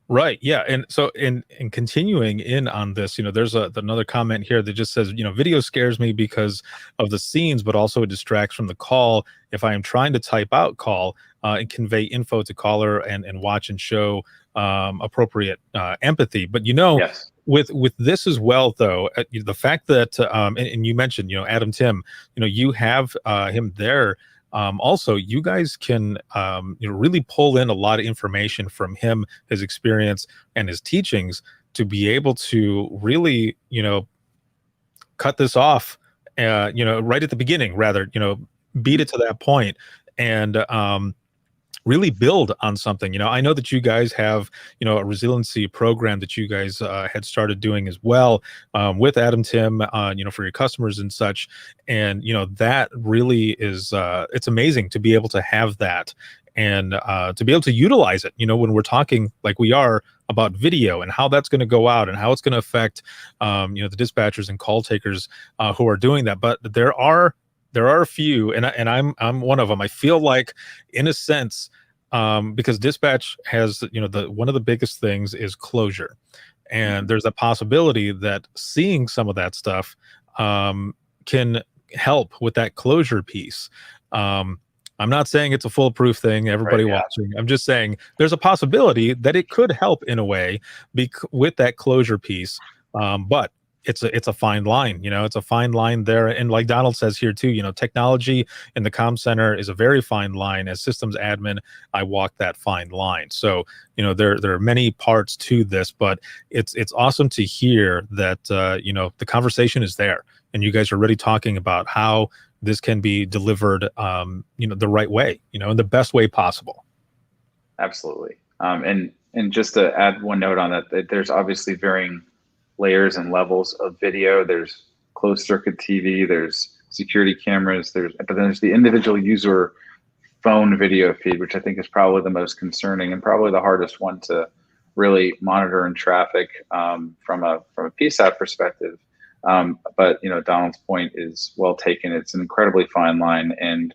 Right. Yeah. And so in continuing in on this, there's another comment here that just says, video scares me because of the scenes, but also it distracts from the call. If I am trying to type out call and convey info to caller and watch and show appropriate empathy. But, yes. with this as well, though, the fact that and you mentioned, Adam Tim, you have him there. Also, you guys can really pull in a lot of information from him, his experience, and his teachings to be able to really, cut this off, right at the beginning, rather, beat it to that point and really build on something. I know that you guys have, a resiliency program that you guys had started doing as well with Adam Tim, for your customers and such. And, that really is, it's amazing to be able to have that and to be able to utilize it, when we're talking like we are about video and how that's going to go out and how it's going to affect, the dispatchers and call takers who are doing that. But there are a few, and I'm one of them. I feel like, in a sense, because dispatch has, one of the biggest things is closure, and there's a possibility that seeing some of that stuff can help with that closure piece. I'm not saying it's a foolproof thing, everybody watching. I'm just saying there's a possibility that it could help in a way with that closure piece, but it's a fine line. It's a fine line there. And like Donald says here too, technology in the comm center is a very fine line. As systems admin, I walk that fine line. So, there are many parts to this, but it's awesome to hear that, the conversation is there and you guys are already talking about how this can be delivered, the right way, in the best way possible. Absolutely. And just to add one note on that, there's obviously varying layers and levels of video. There's closed circuit TV, there's security cameras, but then there's the individual user phone video feed, which I think is probably the most concerning and probably the hardest one to really monitor and traffic from a PSAP perspective. But Donald's point is well taken. It's an incredibly fine line, and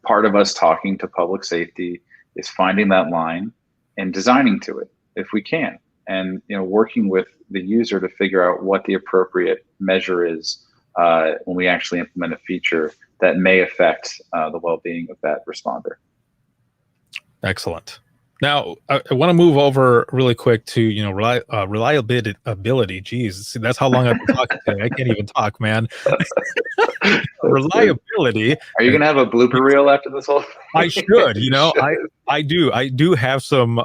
part of us talking to public safety is finding that line and designing to it if we can, and working with the user to figure out what the appropriate measure is when we actually implement a feature that may affect the well-being of that responder. Excellent. Now, I want to move over really quick to, reliability. Geez, see, that's how long I've been talking today. I can't even talk, man. Reliability. Are you going to have a blooper reel after this whole thing? I should, I do have some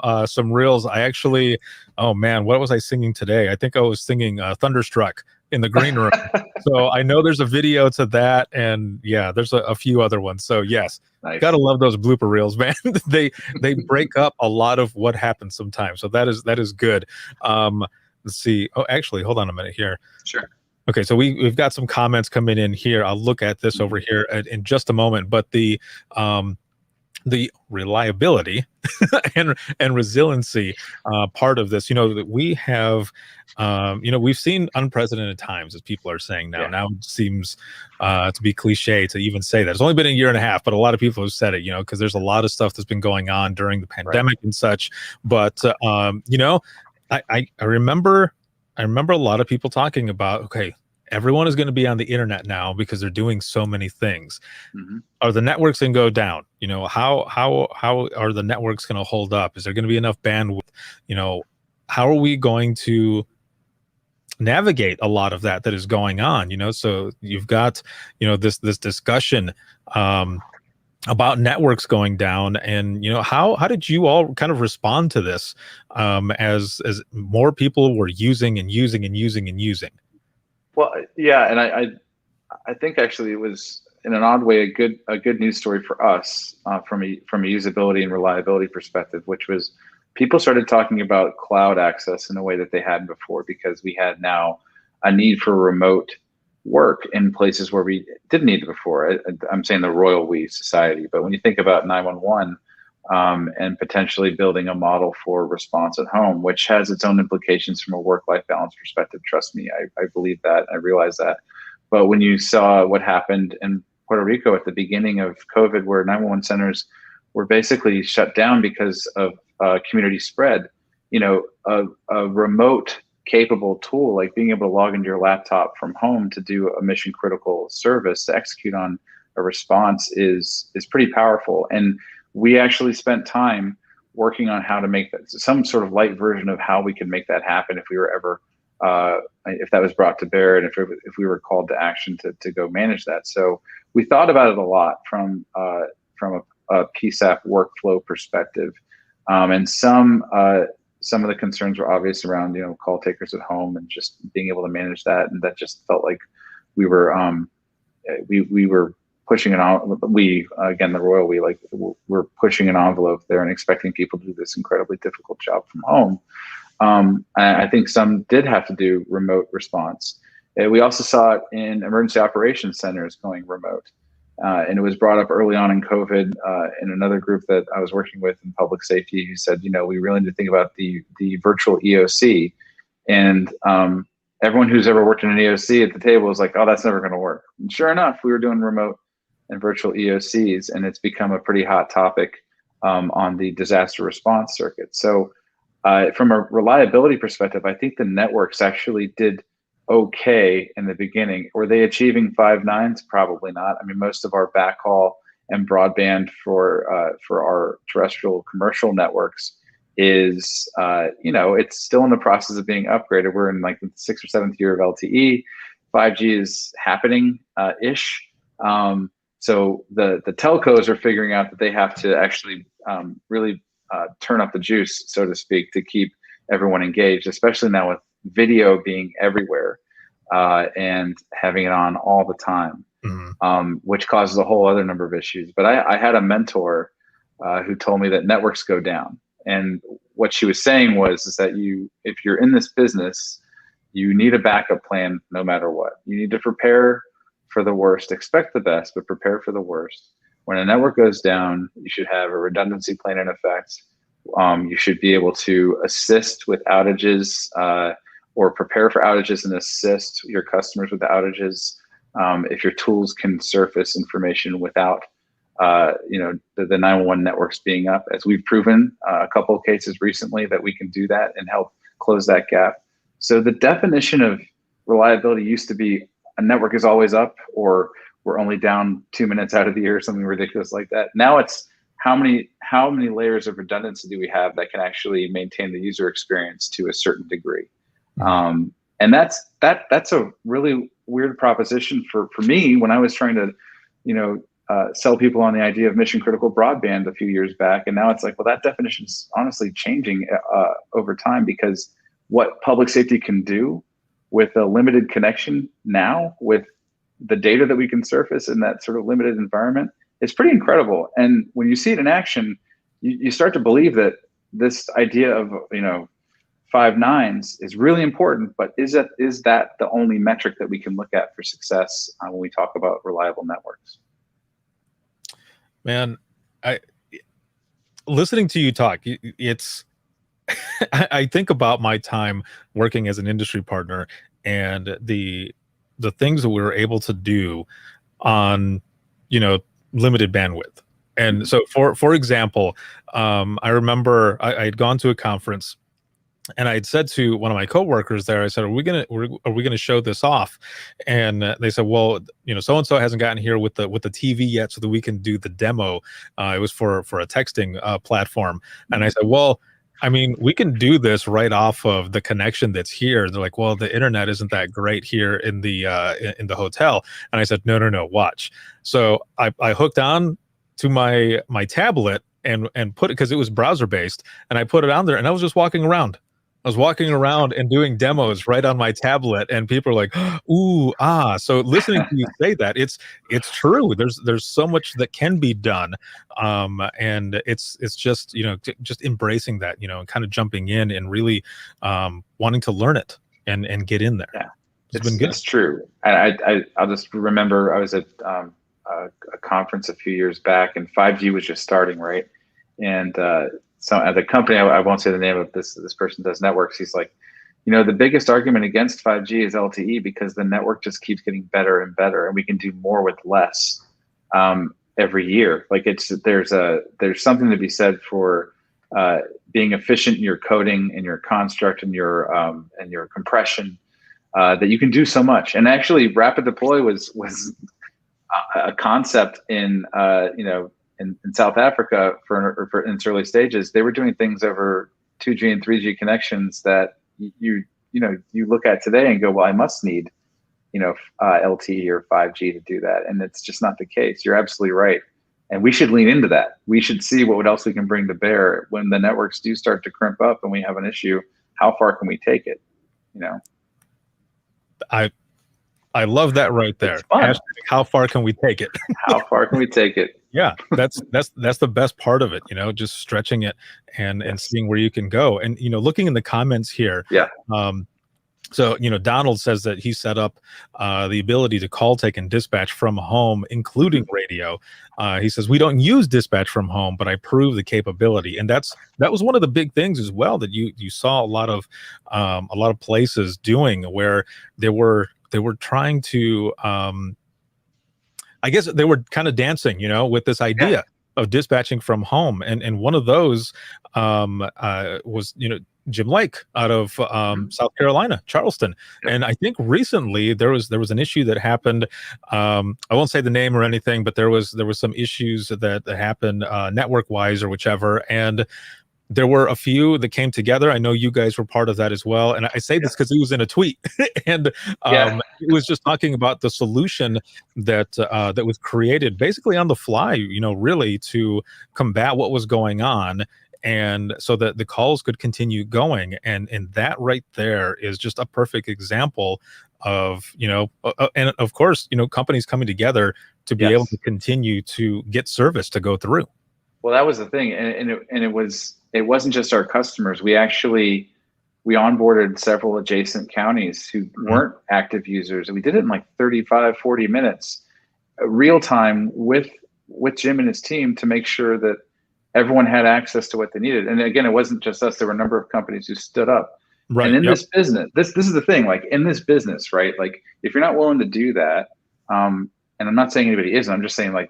reels. I actually, oh man, what was I singing today? I think I was singing Thunderstruck in the green room. So I know there's a video to that, and yeah, there's a few other ones. So yes, nice. Gotta love those blooper reels, man. they break up a lot of what happens sometimes. So that is good. Let's see. Oh, actually, hold on a minute here. Sure. Okay, so we've got some comments coming in here. I'll look at this over here in just a moment, but the reliability and resiliency part of this, that we have, we've seen unprecedented times, as people are saying now. Yeah. Now it seems to be cliche to even say that. It's only been a year and a half, but a lot of people have said it, because there's a lot of stuff that's been going on during the pandemic and such. But I remember a lot of people talking about, okay, everyone is going to be on the internet now because they're doing so many things. Mm-hmm. Are the networks going to go down? How are the networks going to hold up? Is there going to be enough bandwidth? How are we going to navigate a lot of that is going on? So you've got, this discussion about networks going down, and how did you all kind of respond to this as more people were using and using and using and using? Well, yeah, and I think actually it was in an odd way a good news story for us from a usability and reliability perspective, which was people started talking about cloud access in a way that they hadn't before, because we had now a need for remote work in places where we didn't need it before. I'm saying the royal we society, but when you think about 911 and potentially building a model for response at home, which has its own implications from a work-life balance perspective, trust me, I believe that, I realize that. But when you saw what happened in Puerto Rico at the beginning of COVID, where 911 centers were basically shut down because of community spread, a remote capable tool like being able to log into your laptop from home to do a mission critical service, to execute on a response is pretty powerful. And we actually spent time working on how to make that some sort of light version of how we could make that happen if we were ever, if that was brought to bear, and if we were called to action to go manage that. So we thought about it a lot from a PSAP workflow perspective, and some of the concerns were obvious around call takers at home and just being able to manage that, and that just felt like we were pushing the royal we, like we're pushing an envelope there and expecting people to do this incredibly difficult job from home. I think some did have to do remote response. We also saw it in emergency operations centers going remote. And it was brought up early on in COVID in another group that I was working with in public safety, who said, we really need to think about the virtual EOC. And everyone who's ever worked in an EOC at the table was like, oh, that's never going to work. And sure enough, we were doing remote and virtual EOCs, and it's become a pretty hot topic on the disaster response circuit. So from a reliability perspective, I think the networks actually did okay in the beginning. Were they achieving 5 nines? Probably not. I mean, most of our backhaul and broadband for our terrestrial commercial networks is, it's still in the process of being upgraded. We're in like the 6th or 7th year of LTE. 5G is happening ish. So the telcos are figuring out that they have to actually really turn up the juice, so to speak, to keep everyone engaged, especially now with video being everywhere and having it on all the time, which causes a whole other number of issues. But I had a mentor who told me that networks go down. And what she was saying is that if you're in this business, you need a backup plan no matter what. You need to prepare for the worst, expect the best, but prepare for the worst. When a network goes down, you should have a redundancy plan in effect. You should be able to assist with outages or prepare for outages and assist your customers with the outages. If your tools can surface information without the 911 networks being up, as we've proven a couple of cases recently that we can do that and help close that gap. So the definition of reliability used to be a network is always up, or we're only down 2 minutes out of the year, or something ridiculous like that. Now it's how many layers of redundancy do we have that can actually maintain the user experience to a certain degree. And that's a really weird proposition for me when I was trying to, sell people on the idea of mission critical broadband a few years back. And now it's like, well, that definition is honestly changing over time, because what public safety can do with a limited connection now, with the data that we can surface in that sort of limited environment, is pretty incredible. And when you see it in action, you start to believe that this idea of, 5 nines is really important, but is that the only metric that we can look at for success when we talk about reliable networks? Man, listening to you talk, it's I think about my time working as an industry partner and the things that we were able to do on, limited bandwidth. And so for example, I remember I had gone to a conference, and I had said to one of my coworkers there, I said, are we gonna show this off? And they said, well, so and so hasn't gotten here with the TV yet, so that we can do the demo. It was for a texting platform, and I said, well, I mean, we can do this right off of the connection that's here. They're like, well, the internet isn't that great here in the hotel. And I said, no, watch. So I hooked on to my tablet and put it, because it was browser based, and I put it on there, and I was just walking around. I was walking around and doing demos right on my tablet, and people are like, ooh, ah. So listening to you say that, it's true. There's so much that can be done. And it's just, just embracing that, and kind of jumping in and really wanting to learn it and get in there. Yeah, it's been good. It's true. I'll just remember I was at a conference a few years back, and 5G was just starting, right? And so at the company, I won't say the name of this person does networks. He's like, the biggest argument against 5G is LTE, because the network just keeps getting better and better, and we can do more with less every year. Like there's something to be said for being efficient in your coding and your construct and your compression, that you can do so much. And actually, rapid deploy was a concept in South Africa for in its early stages. They were doing things over 2G and 3G connections that you look at today and go, well, I must need LTE or 5G to do that, and it's just not the case. You're absolutely right, and we should lean into that. We should see what else we can bring to bear when the networks do start to crimp up and we have an issue. How far can we take it? I love that right there. How far can we take it? How far can we take it? Yeah, that's the best part of it, just stretching it and seeing where you can go. And looking in the comments here, so Donald says that he set up the ability to call, take, and dispatch from home, including radio. He says, we don't use dispatch from home, but I prove the capability. And that was one of the big things as well that you saw a lot of places doing, where they were trying to I guess they were kind of dancing, with this idea of dispatching from home. And one of those was, Jim Lake out of South Carolina, Charleston. And I think recently there was an issue that happened. I won't say the name or anything, but there was some issues that happened network wise or whichever. And there were a few that came together. I know you guys were part of that as well. And I say this because it was in a tweet, and it was just talking about the solution that was created basically on the fly, really to combat what was going on, and so that the calls could continue going. And that right there is just a perfect example of, and of course, companies coming together to be able to continue to get service to go through. Well, that was the thing. And it wasn't just our customers. We onboarded several adjacent counties who weren't active users. And we did it in like 35, 40 minutes, real time with Jim and his team, to make sure that everyone had access to what they needed. And again, it wasn't just us. There were a number of companies who stood up. Right. And in this business, this is the thing, like in this business, right? Like if you're not willing to do that, and I'm not saying anybody isn't, I'm just saying like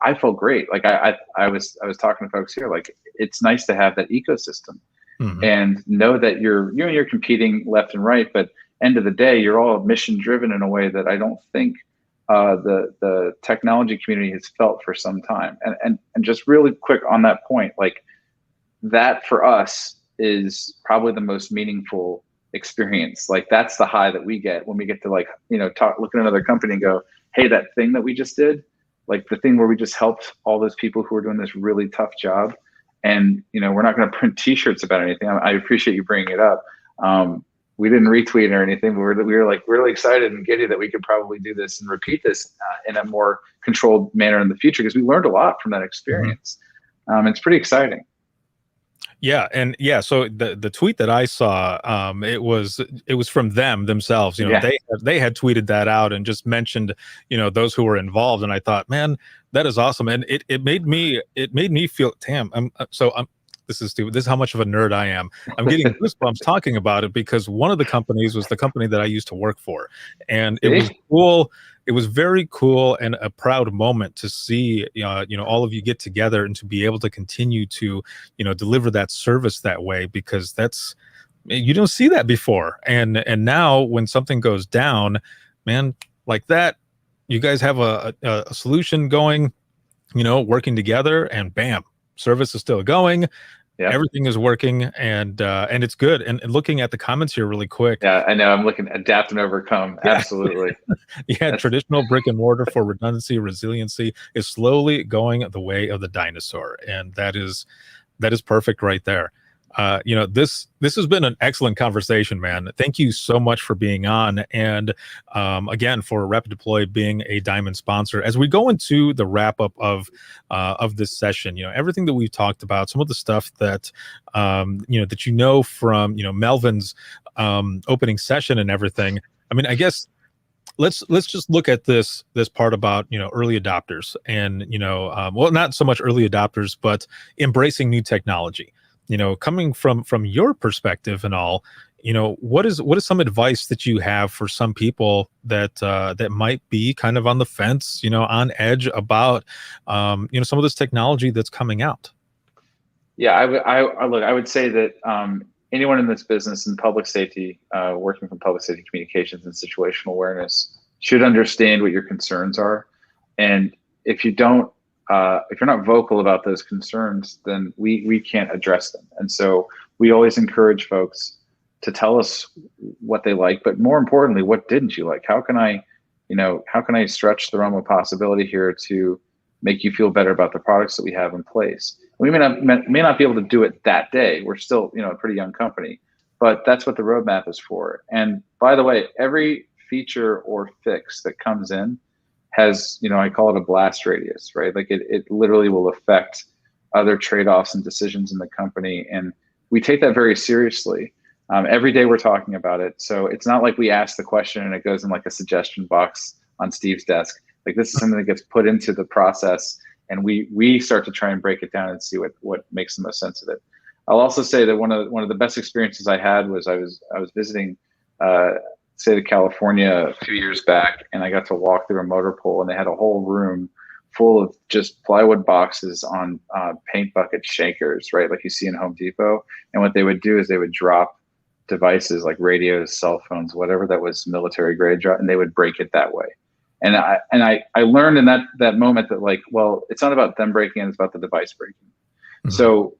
I felt great. Like I was talking to folks here, like it's nice to have that ecosystem and know that you're competing left and right, but end of the day, you're all mission driven in a way that I don't think the technology community has felt for some time. And just really quick on that point, like that for us is probably the most meaningful experience. Like that's the high that we get when we get to look at another company and go, hey, that thing that we just did, like the thing where we just helped all those people who are doing this really tough job. And, we're not going to print t-shirts about anything. I appreciate you bringing it up. We didn't retweet or anything, but we were like really excited and giddy that we could probably do this and repeat this in a more controlled manner in the future, because we learned a lot from that experience. It's pretty exciting. Yeah, and yeah, so the tweet that I saw, it was from themselves. You know, Yeah. they had tweeted that out and just mentioned, you know, those who were involved, and I thought, man, that is awesome, and it made me feel, damn, I'm this is stupid. This is how much of a nerd I am. I'm getting goosebumps talking about it because one of the companies was the company that I used to work for, and it was See? cool. It was very cool and a proud moment to see, you know, all of you get together and to be able to continue to, you know, deliver that service that way, because that's, you don't see that before. And now when something goes down, man, like that, you guys have a solution going, you know, working together, and bam, service is still going. Yeah. Everything is working, and it's good. And looking at the comments here really quick. Yeah, I know. I'm looking adapt and overcome. Yeah. Absolutely. Yeah, traditional brick and mortar for redundancy, resiliency is slowly going the way of the dinosaur, and that is perfect right there. You know, this has been an excellent conversation, man. Thank you so much for being on, and again, for Rapid Deploy being a Diamond sponsor. As we go into the wrap up of this session, you know, everything that we've talked about, some of the stuff that you know, that, you know, from, you know, Melvin's opening session and everything. I mean, I guess let's just look at this part about, you know, early adopters, and, you know, well, not so much early adopters, but embracing new technology. You know, coming from your perspective and all, you know, what is some advice that you have for some people that that might be kind of on the fence, you know, on edge about you know, some of this technology that's coming out? Yeah, I would say that anyone in this business in public safety, working from public safety communications and situational awareness, should understand what your concerns are. And if you don't, if you're not vocal about those concerns, then we can't address them. And so we always encourage folks to tell us what they like, but more importantly, what didn't you like? How can I, you know, how can I stretch the realm of possibility here to make you feel better about the products that we have in place? We may not be able to do it that day. We're still, you know, a pretty young company, but that's what the roadmap is for. And by the way, every feature or fix that comes in has, you know, I call it a blast radius, right? Like it literally will affect other trade-offs and decisions in the company. And we take that very seriously. Every day we're talking about it. So it's not like we ask the question and it goes in like a suggestion box on Steve's desk. Like, this is something that gets put into the process, and we start to try and break it down and see what makes the most sense of it. I'll also say that one of the best experiences I had was I was visiting state of California a few years back, and I got to walk through a motor pool, and they had a whole room full of just plywood boxes on paint bucket shakers, right, like you see in Home Depot. And what they would do is they would drop devices like radios, cell phones, whatever that was military grade, and they would break it that way. And I learned in that moment that, like, well, it's not about them breaking it, it's about the device breaking. Mm-hmm. So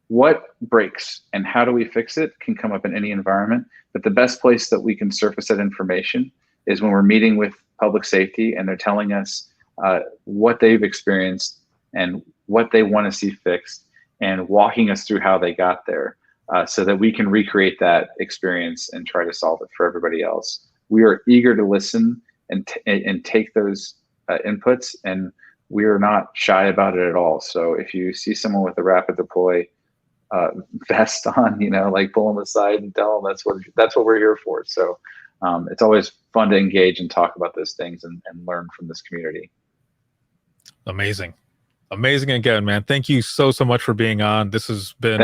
what breaks and how do we fix it can come up in any environment, but the best place that we can surface that information is when we're meeting with public safety and they're telling us what they've experienced and what they want to see fixed, and walking us through how they got there, so that we can recreate that experience and try to solve it for everybody else. We are eager to listen and take those inputs, and we are not shy about it at all. So if you see someone with a Rapid Deploy vest on, you know, like, pull them aside and tell them that's what we're here for. So it's always fun to engage and talk about those things and learn from this community. Amazing again, man. Thank you so much for being on. This has been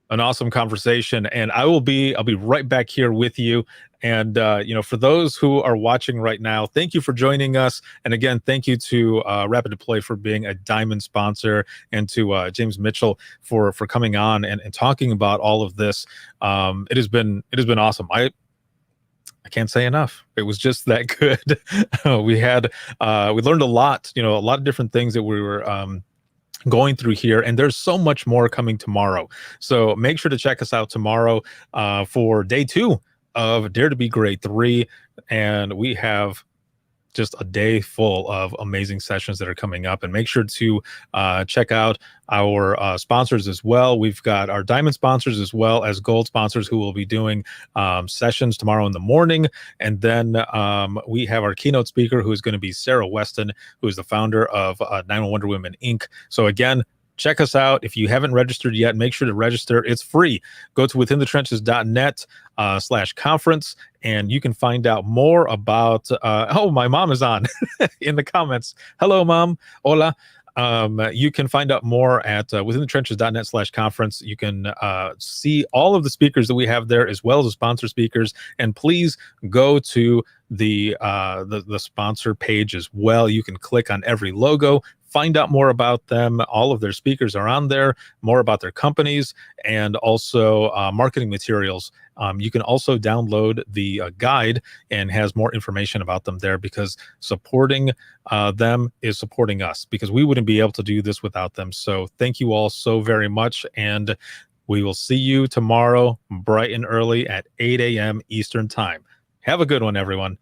an awesome conversation, and I'll be right back here with you. And you know, for those who are watching right now, thank you for joining us. And again, thank you to Rapid Deploy for being a Diamond sponsor, and to James Mitchell for coming on and talking about all of this. It has been awesome. I can't say enough. It was just that good. We learned a lot, you know, a lot of different things that we were going through here, and there's so much more coming tomorrow. So make sure to check us out tomorrow for day 2 of Dare to Be Great 3, and we have just a day full of amazing sessions that are coming up. And make sure to check out our sponsors as well. We've got our Diamond sponsors as well as Gold sponsors who will be doing sessions tomorrow in the morning. And then we have our keynote speaker, who is going to be Sarah Weston, who is the founder of 911 Wonder Women Inc. So again, check us out. If you haven't registered yet, make sure to register. It's free. Go to withinthetrenches.net /conference, and you can find out more about, oh, my mom is on in the comments. Hello, Mom. Hola. You can find out more at withinthetrenches.net /conference. You can see all of the speakers that we have there, as well as the sponsor speakers. And please go to the sponsor page as well. You can click on every logo, find out more about them. All of their speakers are on there, more about their companies, and also marketing materials. You can also download the guide, and has more information about them there, because supporting them is supporting us, because we wouldn't be able to do this without them. So thank you all so very much, and we will see you tomorrow bright and early at 8 a.m. Eastern Time. Have a good one, everyone.